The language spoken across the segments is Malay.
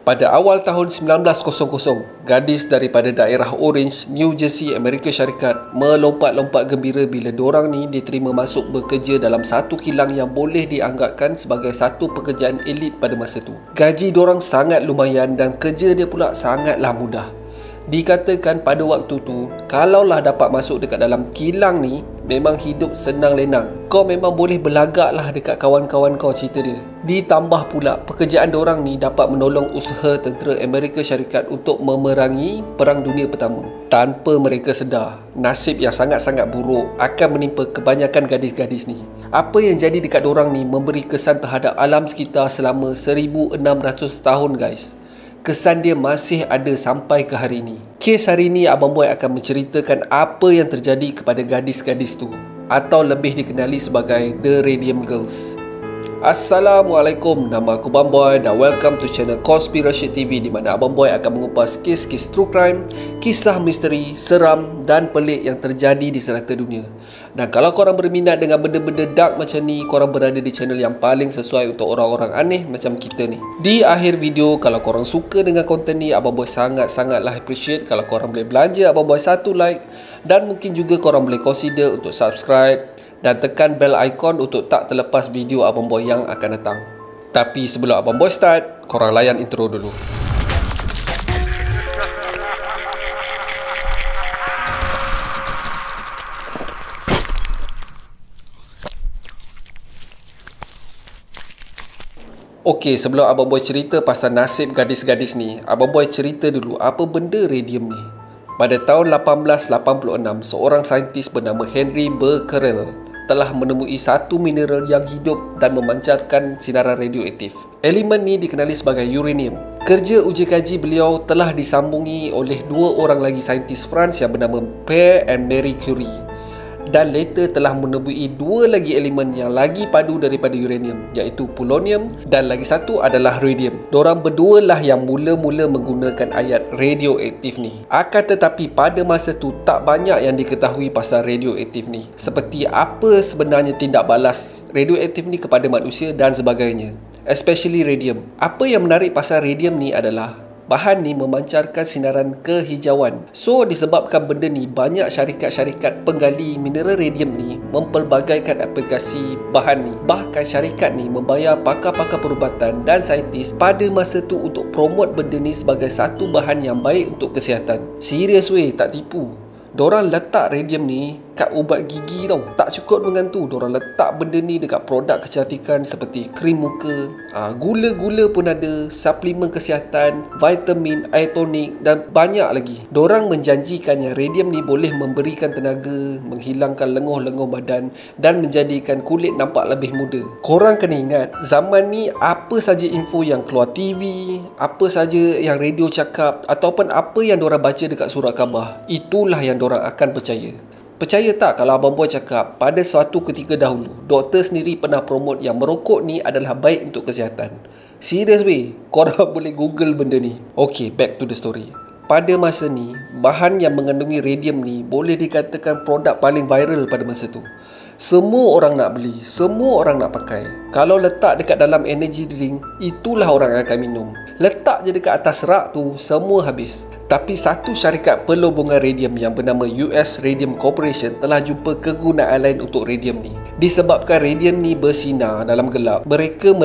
Pada awal tahun 1900, gadis daripada daerah Orange, New Jersey, Amerika Syarikat melompat-lompat gembira bila dorang ni diterima masuk bekerja dalam satu kilang yang boleh dianggapkan sebagai satu pekerjaan elit pada masa tu. Gaji dorang sangat lumayan dan kerja dia pula sangatlah mudah. Dikatakan pada waktu tu, kalaulah dapat masuk dekat dalam kilang ni, memang hidup senang lenang. Kau memang boleh berlagak lah dekat kawan-kawan kau, cerita dia. Ditambah pula, pekerjaan dorang ni dapat menolong usaha tentera Amerika Syarikat untuk memerangi Perang Dunia Pertama. Tanpa mereka sedar, nasib yang sangat-sangat buruk akan menimpa kebanyakan gadis-gadis ni. Apa yang jadi dekat dorang ni memberi kesan terhadap alam sekitar selama 1600 tahun, guys. Kesan dia masih ada sampai ke hari ini. Kes hari ini Abang Boy akan menceritakan apa yang terjadi kepada gadis-gadis tu, atau lebih dikenali sebagai The Radium Girls. Assalamualaikum, nama aku Abang Boy dan welcome to channel Conspiracy TV, di mana Abang Boy akan mengupas kes-kes true crime, kisah misteri, seram dan pelik yang terjadi di serata dunia. Dan kalau korang berminat dengan benda-benda dark macam ni, korang berada di channel yang paling sesuai untuk orang-orang aneh macam kita ni. Di akhir video, kalau korang suka dengan konten ni, Abang Boy sangat-sangatlah appreciate kalau korang boleh belanja Abang Boy satu like, dan mungkin juga korang boleh consider untuk subscribe dan tekan bell icon untuk tak terlepas video Abang Boy yang akan datang. Tapi sebelum Abang Boy start, korang layan intro dulu. Okey, sebelum Abang Boy cerita pasal nasib gadis-gadis ni, Abang Boy cerita dulu apa benda radium ni. Pada tahun 1886, seorang saintis bernama Henry Becquerel telah menemui satu mineral yang hidup dan memancarkan sinaran radioaktif. Elemen ni dikenali sebagai uranium. Kerja uji kaji beliau telah disambungi oleh dua orang lagi saintis France yang bernama Pierre and Marie Curie, dan later telah menemui dua lagi elemen yang lagi padu daripada uranium, iaitu polonium, dan lagi satu adalah radium. Dorang berdua lah yang mula-mula menggunakan ayat radioaktif ni. Akan tetapi pada masa tu tak banyak yang diketahui pasal radioaktif ni, seperti apa sebenarnya tindak balas radioaktif ni kepada manusia dan sebagainya, especially radium. Apa yang menarik pasal radium ni adalah bahan ni memancarkan sinaran kehijauan. So disebabkan benda ni, banyak syarikat-syarikat penggali mineral radium ni mempelbagaikan aplikasi bahan ni. Bahkan syarikat ni membayar pakar-pakar perubatan dan saintis pada masa tu untuk promote benda ni sebagai satu bahan yang baik untuk kesihatan. Serius weh, tak tipu. Dorang letak radium ni kat ubat gigi tau. Tak cukup dengan tu, dorang letak benda ni dekat produk kecantikan seperti krim muka, gula-gula pun ada, suplemen kesihatan, vitamin, air tonik dan banyak lagi. Dorang menjanjikan yang radium ni boleh memberikan tenaga, menghilangkan lenguh-lenguh badan dan menjadikan kulit nampak lebih muda. Korang kena ingat, zaman ni apa saja info yang keluar TV, apa saja yang radio cakap, ataupun apa yang dorang baca dekat surat khabar, itulah yang dorang akan percaya. Percaya tak kalau Abang Boy cakap pada suatu ketika dahulu, doktor sendiri pernah promote yang merokok ni adalah baik untuk kesihatan? Serius weh, korang boleh google benda ni. Okay, back to the story. Pada masa ni, bahan yang mengandungi radium ni boleh dikatakan produk paling viral pada masa tu. Semua orang nak beli, semua orang nak pakai. Kalau letak dekat dalam energy drink, itulah orang akan minum. Letak je dekat atas rak tu, semua habis. Tapi satu syarikat pelubungan radium yang bernama US Radium Corporation telah jumpa kegunaan lain untuk radium ni. Disebabkan radium ni bersinar dalam gelap, mereka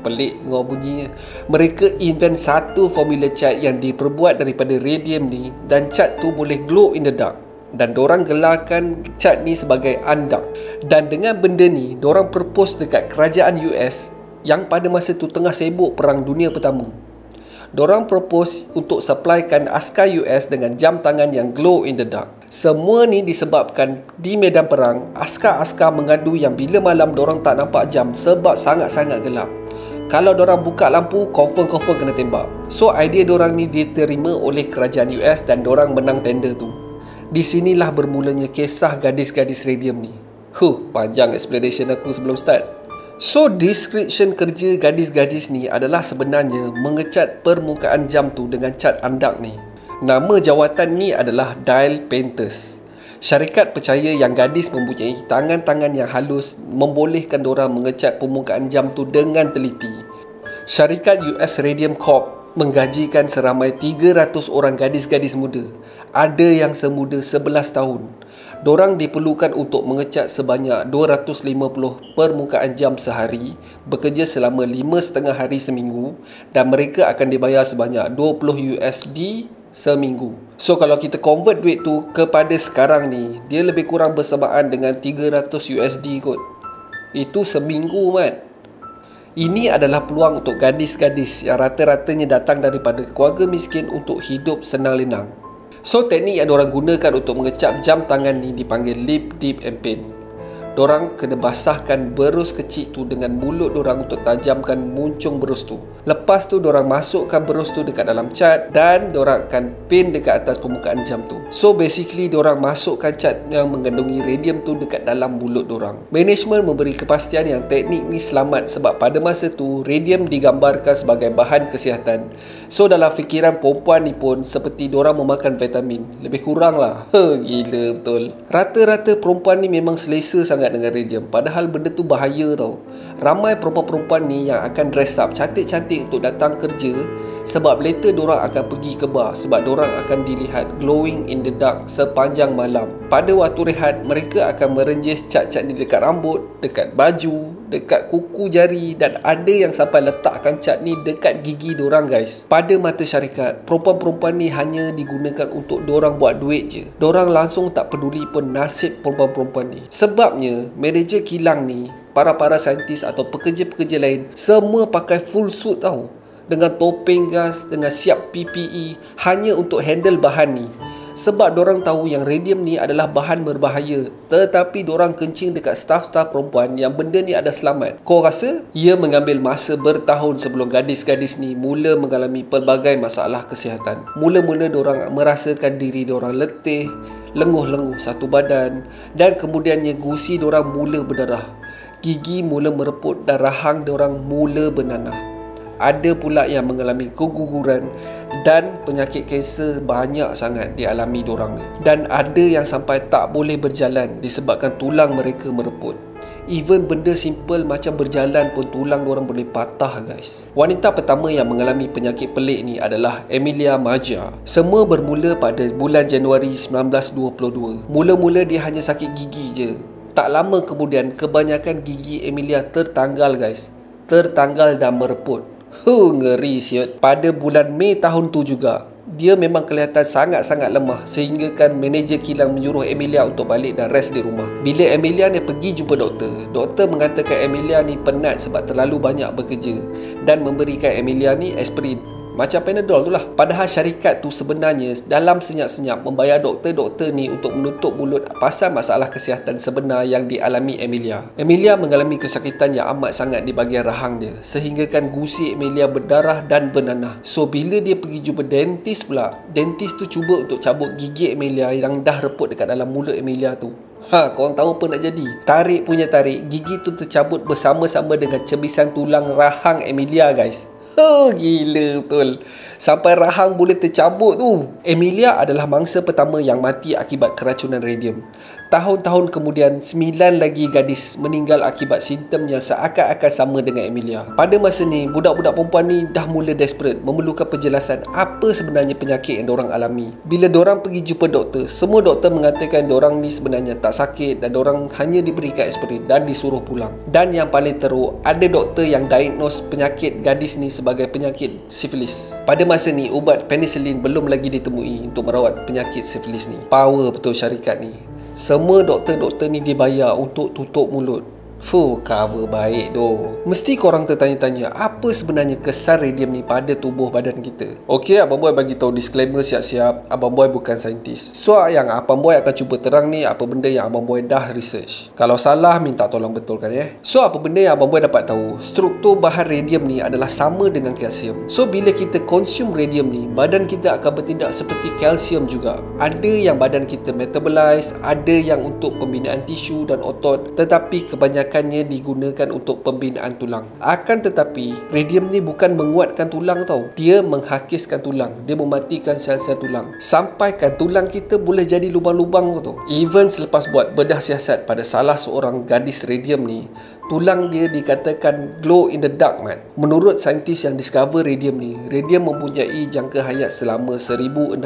pelik dengar bunyinya. Mereka invent satu formula cat yang diperbuat daripada radium ni, dan cat tu boleh glow in the dark. Dan dorang gelarkan cat ni sebagai undark. Dan dengan benda ni, dorang propose dekat kerajaan US yang pada masa tu tengah sibuk Perang Dunia Pertama. Dorang propose untuk supplykan askar US dengan jam tangan yang glow in the dark. Semua ni disebabkan di medan perang, askar-askar mengadu yang bila malam dorang tak nampak jam sebab sangat-sangat gelap. Kalau dorang buka lampu, confirm kena tembak. So idea dorang ni diterima oleh kerajaan US dan dorang menang tender tu. Di sinilah bermulanya kisah gadis-gadis radium ni. Panjang explanation aku sebelum start. So, description kerja gadis-gadis ni adalah sebenarnya mengecat permukaan jam tu dengan cat undark ni. Nama jawatan ni adalah dial painters. Syarikat percaya yang gadis mempunyai tangan-tangan yang halus membolehkan dorang mengecat permukaan jam tu dengan teliti. Syarikat US Radium Corp menggajikan seramai 300 orang gadis-gadis muda. Ada yang semuda 11 tahun. Dorang diperlukan untuk mengecat sebanyak 250 permukaan jam sehari, bekerja selama 5,5 hari seminggu, dan mereka akan dibayar sebanyak 20 USD seminggu. So kalau kita convert duit tu kepada sekarang ni, dia lebih kurang bersamaan dengan 300 USD kot. Itu seminggu, mat. Ini adalah peluang untuk gadis-gadis yang rata-ratanya datang daripada keluarga miskin untuk hidup senang lenang. So teknik yang diorang gunakan untuk mengecap jam tangan ni dipanggil lip, dip and paint. Dorang kena basahkan berus kecil tu dengan mulut dorang untuk tajamkan muncung berus tu. Lepas tu dorang masukkan berus tu dekat dalam cat dan dorang akan paint dekat atas permukaan jam tu. So basically dorang masukkan cat yang mengandungi radium tu dekat dalam mulut dorang. Management memberi kepastian yang teknik ni selamat sebab pada masa tu radium digambarkan sebagai bahan kesihatan. So dalam fikiran perempuan ni pun seperti dorang memakan vitamin. Lebih kurang lah. Gila betul. Rata-rata perempuan ni memang selesa sangat dengan radium, padahal benda tu bahaya tau. Ramai perempuan-perempuan ni yang akan dress up cantik-cantik untuk datang kerja sebab later dorang akan pergi ke bar sebab dorang akan dilihat glowing in the dark sepanjang malam. Pada waktu rehat, mereka akan merenjis cat-cat ni dekat rambut, dekat baju, dekat kuku jari dan ada yang sampai letakkan cat ni dekat gigi dorang guys. Pada mata syarikat, perempuan-perempuan ni hanya digunakan untuk dorang buat duit je. Dorang langsung tak peduli pun nasib perempuan-perempuan ni. Sebabnya, manager kilang ni, para saintis atau pekerja-pekerja lain semua pakai full suit tau, dengan topeng gas, dengan siap PPE hanya untuk handle bahan ni. Sebab dorang tahu yang radium ni adalah bahan berbahaya, tetapi dorang kencing dekat staf-staf perempuan yang benda ni ada selamat. Kau rasa? Ia mengambil masa bertahun sebelum gadis-gadis ni mula mengalami pelbagai masalah kesihatan. Mula-mula dorang merasakan diri dorang letih, lenguh-lenguh satu badan, dan kemudiannya gusi dorang mula berdarah, gigi mula mereput dan rahang dorang mula bernanah. Ada pula yang mengalami keguguran dan penyakit kanser banyak sangat dialami dorang ni. Dan ada yang sampai tak boleh berjalan disebabkan tulang mereka mereput. Even benda simple macam berjalan pun tulang dorang boleh patah guys. Wanita pertama yang mengalami penyakit pelik ni adalah Emilia Maggia. Semua bermula pada bulan Januari 1922. Mula-mula dia hanya sakit gigi je. Tak lama kemudian kebanyakan gigi Emilia tertanggal guys. Tertanggal dan mereput. Ngeri siut. Pada bulan Mei tahun tu juga, dia memang kelihatan sangat-sangat lemah sehingga kan manager kilang menyuruh Emilia untuk balik dan rest di rumah. Bila Emilia ni pergi jumpa doktor mengatakan Emilia ni penat sebab terlalu banyak bekerja dan memberikan Emilia ni aspirin. Macam Panadol tu lah. Padahal syarikat tu sebenarnya dalam senyap-senyap membayar doktor-doktor ni untuk menutup mulut pasal masalah kesihatan sebenar yang dialami Emilia. Emilia mengalami kesakitan yang amat sangat di bahagian rahang dia, sehingga kan gusi Emilia berdarah dan bernanah. So bila dia pergi jumpa dentist pula, dentist tu cuba untuk cabut gigi Emilia yang dah reput dekat dalam mulut Emilia tu. Korang tahu apa nak jadi? Tarik punya tarik, gigi tu tercabut bersama-sama dengan cebisan tulang rahang Emilia guys. Gila betul. Sampai rahang boleh tercabut tu. Emilia adalah mangsa pertama yang mati akibat keracunan radium. Tahun-tahun kemudian, 9 lagi gadis meninggal akibat simptom yang seakan-akan sama dengan Emilia. Pada masa ni, budak-budak perempuan ni dah mula desperate, memerlukan penjelasan apa sebenarnya penyakit yang dorang alami. Bila dorang pergi jumpa doktor, semua doktor mengatakan dorang ni sebenarnya tak sakit dan dorang hanya diberikan aspirin dan disuruh pulang. Dan yang paling teruk, ada doktor yang diagnose penyakit gadis ni sebagai penyakit sifilis. Pada masa ni, ubat penicillin belum lagi ditemui untuk merawat penyakit sifilis ni. Power betul syarikat ni. Semua doktor-doktor ni dibayar untuk tutup mulut. Cover baik doh. Mesti korang tertanya-tanya, apa sebenarnya kesan radium ni pada tubuh badan kita? Okey, Abang Boy bagi tahu disclaimer siap-siap, Abang Boy bukan saintis. So yang Abang Boy akan cuba terang ni apa benda yang Abang Boy dah research. Kalau salah minta tolong betulkan ya. So apa benda yang Abang Boy dapat tahu, struktur bahan radium ni adalah sama dengan kalsium. So bila kita consume radium ni, badan kita akan bertindak seperti kalsium juga. Ada yang badan kita metabolize, ada yang untuk pembinaan tisu dan otot, tetapi kebanyakan digunakan untuk pembinaan tulang. Akan tetapi, radium ni bukan menguatkan tulang tau. Dia menghakiskan tulang. Dia mematikan sel-sel tulang. Sampaikan tulang kita boleh jadi lubang-lubang tau. Even selepas buat bedah siasat pada salah seorang gadis radium ni, Tulang dia dikatakan glow in the dark, Mat. Menurut saintis yang discover radium ni, radium mempunyai jangka hayat selama 1600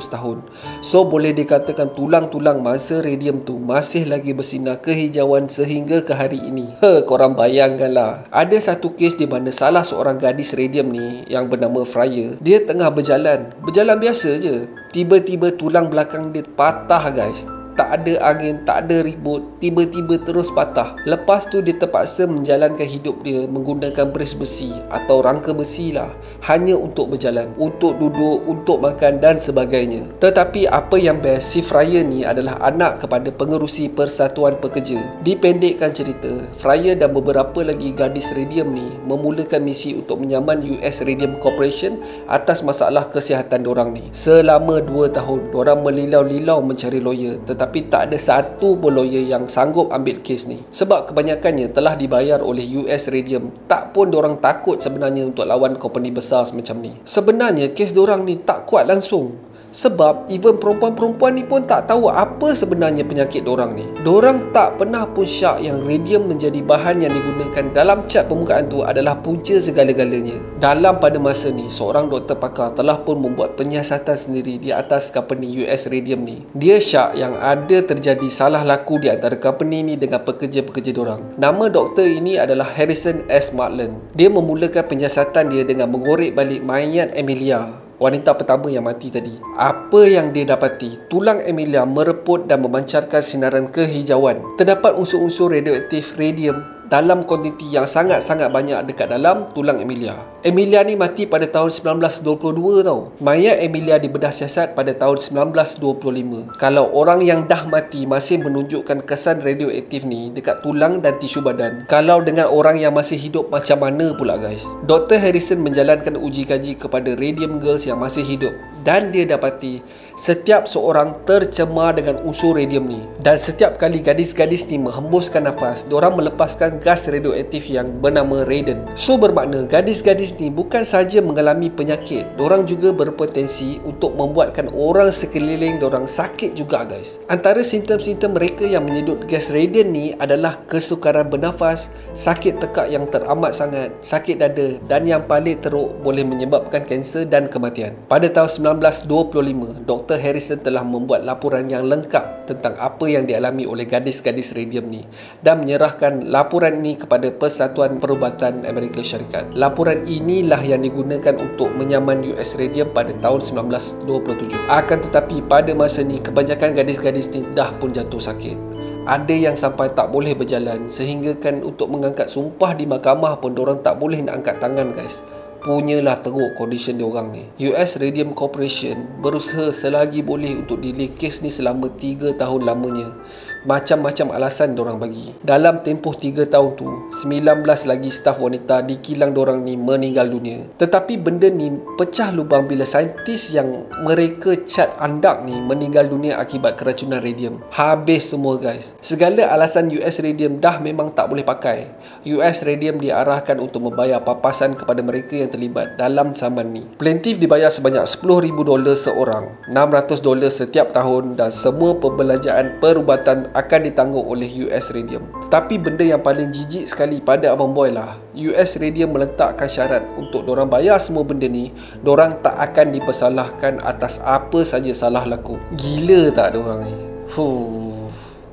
tahun. So boleh dikatakan tulang-tulang masa radium tu masih lagi bersinar kehijauan sehingga ke hari ini. Korang bayangkanlah. Ada satu kes di mana salah seorang gadis radium ni yang bernama Fryer, dia tengah berjalan biasa je. Tiba-tiba tulang belakang dia patah, guys. Tak ada angin, tak ada ribut, tiba-tiba terus patah. Lepas tu dia terpaksa menjalankan hidup dia menggunakan brace besi atau rangka besi lah, hanya untuk berjalan, untuk duduk, untuk makan dan sebagainya. Tetapi apa yang best, si Fryer ni adalah anak kepada pengerusi Persatuan Pekerja. Dipendekkan cerita, Fryer dan beberapa lagi gadis radium ni memulakan misi untuk menyaman US Radium Corporation atas masalah kesihatan dorang ni. Selama 2 tahun, dorang melilau-lilau mencari lawyer, tetapi tak ada satu pun lawyer yang sanggup ambil kes ni. Sebab kebanyakannya telah dibayar oleh US Radium. Tak pun diorang takut sebenarnya untuk lawan company besar semacam ni. Sebenarnya kes diorang ni tak kuat langsung. Sebab even perempuan-perempuan ni pun tak tahu apa sebenarnya penyakit dorang ni. Dorang tak pernah pun syak yang radium menjadi bahan yang digunakan dalam cat permukaan tu adalah punca segala-galanya. Dalam pada masa ni, seorang doktor pakar telah pun membuat penyiasatan sendiri di atas company US Radium ni. Dia syak yang ada terjadi salah laku di antara company ni dengan pekerja-pekerja dorang. Nama doktor ini adalah Harrison S. Martland. Dia memulakan penyiasatan dia dengan mengorek balik mayat Emilia, wanita pertama yang mati tadi. Apa yang dia dapati? Tulang Emilia mereput dan memancarkan sinaran kehijauan. Terdapat unsur-unsur radioaktif radium dalam kuantiti yang sangat-sangat banyak dekat dalam tulang Emilia. Emilia ni mati pada tahun 1922 tau. Mayat Emilia dibedah siasat pada tahun 1925. Kalau orang yang dah mati masih menunjukkan kesan radioaktif ni dekat tulang dan tisu badan, kalau dengan orang yang masih hidup macam mana pula, guys? Dr. Harrison menjalankan uji kaji kepada radium girls yang masih hidup dan dia dapati setiap seorang tercemar dengan unsur radium ni. Dan setiap kali gadis-gadis ni menghembuskan nafas, diorang melepaskan gas radioaktif yang bernama radon. So bermakna gadis-gadis ni bukan sahaja mengalami penyakit, diorang juga berpotensi untuk membuatkan orang sekeliling diorang sakit juga, guys. Antara simptom-simptom mereka yang menyedut gas radon ni adalah kesukaran bernafas, sakit tekak yang teramat sangat, sakit dada, dan yang paling teruk boleh menyebabkan kanser dan kematian. Pada tahun 1925, Dr. Harrison telah membuat laporan yang lengkap tentang apa yang dialami oleh gadis-gadis radium ni dan menyerahkan laporan ini kepada Persatuan Perubatan Amerika Syarikat. Laporan inilah yang digunakan untuk menyaman US Radium pada tahun 1927. Akan tetapi pada masa ni kebanyakan gadis-gadis ni dah pun jatuh sakit. Ada yang sampai tak boleh berjalan, sehingga kan untuk mengangkat sumpah di mahkamah pun diorang tak boleh nak angkat tangan, guys. Punyalah teruk kondisi diorang ni. US Radium Corporation berusaha selagi boleh untuk delay kes ni selama 3 tahun lamanya. Macam-macam alasan diorang bagi. Dalam tempoh 3 tahun tu, 19 lagi staf wanita di kilang diorang ni meninggal dunia. Tetapi benda ni pecah lubang bila saintis yang mereka cat andak ni meninggal dunia akibat keracunan radium. Habis semua, guys. Segala alasan US Radium dah memang tak boleh pakai. US Radium diarahkan untuk membayar pampasan kepada mereka yang terlibat dalam saman ni. Plaintiff dibayar sebanyak $10,000 seorang, $600 setiap tahun, dan semua perbelanjaan perubatan akan ditanggung oleh US Radium. Tapi benda yang paling jijik sekali pada Abang Boy lah, US Radium meletakkan syarat untuk dorang bayar semua benda ni, dorang tak akan dipersalahkan atas apa saja salah laku. Gila tak dorang ni?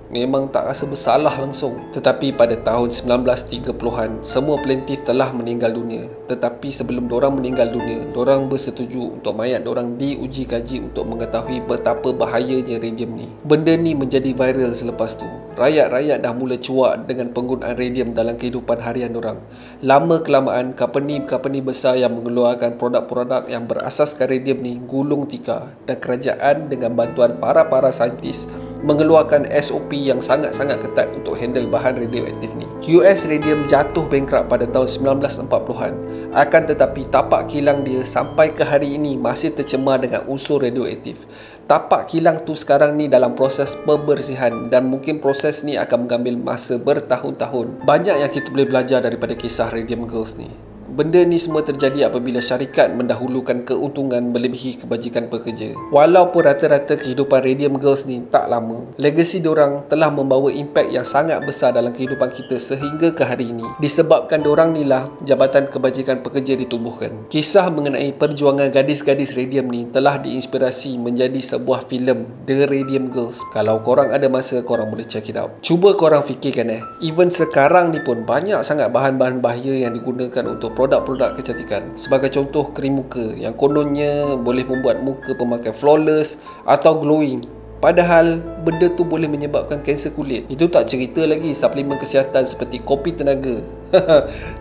Memang tak rasa bersalah langsung. Tetapi pada tahun 1930-an, semua plaintiff telah meninggal dunia. Tetapi sebelum dorang meninggal dunia, dorang bersetuju untuk mayat dorang diuji kaji untuk mengetahui betapa bahayanya radium ni. Benda ni menjadi viral selepas tu. Rakyat-rakyat dah mula cuak dengan penggunaan radium dalam kehidupan harian dorang. Lama kelamaan, company-company besar yang mengeluarkan produk-produk yang berasaskan radium ni gulung tikar, dan kerajaan dengan bantuan para saintis mengeluarkan SOP yang sangat-sangat ketat untuk handle bahan radioaktif ni. US Radium jatuh bankrupt pada tahun 1940-an. Akan tetapi tapak kilang dia sampai ke hari ini masih tercemar dengan unsur radioaktif. Tapak kilang tu sekarang ni dalam proses pembersihan dan mungkin proses ni akan mengambil masa bertahun-tahun. Banyak yang kita boleh belajar daripada kisah Radium Girls ni. Benda ni semua terjadi apabila syarikat mendahulukan keuntungan melebihi kebajikan pekerja. Walaupun rata-rata kehidupan Radium Girls ni tak lama, legasi diorang telah membawa impak yang sangat besar dalam kehidupan kita sehingga ke hari ini. Disebabkan diorang ni lah Jabatan Kebajikan Pekerja ditubuhkan. Kisah mengenai perjuangan gadis-gadis Radium ni telah diinspirasi menjadi sebuah filem, The Radium Girls. Kalau korang ada masa, korang boleh check it out. Cuba korang fikirkan even sekarang ni pun banyak sangat bahan-bahan bahaya yang digunakan untuk produk-produk kecantikan. Sebagai contoh, krim muka yang kononnya boleh membuat muka pemakai flawless atau glowing, padahal benda tu boleh menyebabkan kanser kulit. Itu tak cerita lagi suplemen kesihatan seperti kopi tenaga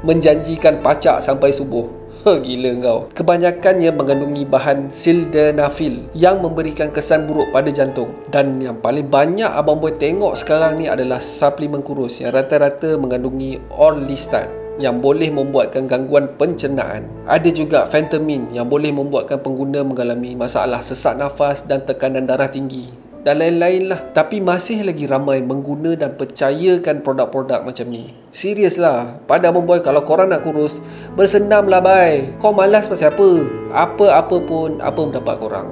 menjanjikan pacak sampai subuh. Gila kau. Kebanyakannya mengandungi bahan sildenafil yang memberikan kesan buruk pada jantung. Dan yang paling banyak abang boy tengok sekarang ni adalah suplemen kurus yang rata-rata mengandungi orlistat yang boleh membuatkan gangguan pencernaan. Ada juga fentamin yang boleh membuatkan pengguna mengalami masalah sesak nafas dan tekanan darah tinggi dan lain-lain lah. Tapi masih lagi ramai mengguna dan percayakan produk-produk macam ni. Serius lah, pada abang boy, kalau korang nak kurus, bersenam lah bye. Kau malas pasal apa? Apa-apa pun, apa mendapat korang?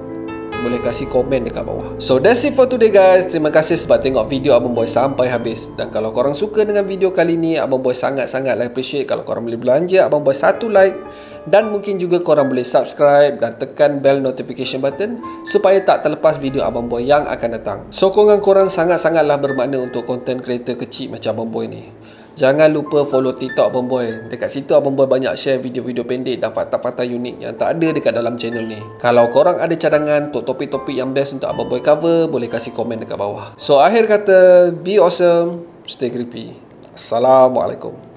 Boleh kasih komen dekat bawah. So that's it for today guys. Terima kasih sebab tengok video abang boy sampai habis. Dan kalau korang suka dengan video kali ni, abang boy sangat-sangat appreciate kalau korang boleh belanja abang boy satu like. Dan mungkin juga korang boleh subscribe dan tekan bell notification button supaya tak terlepas video abang boy yang akan datang. Sokongan korang sangat-sangatlah bermakna untuk content creator kecil macam abang boy ni. Jangan lupa follow TikTok abang boy. Dekat situ abang boy banyak share video-video pendek dan fakta-fakta unik yang tak ada dekat dalam channel ni. Kalau korang ada cadangan untuk topik-topik yang best untuk abang boy cover, boleh kasih komen dekat bawah. So akhir kata, be awesome, stay creepy. Assalamualaikum.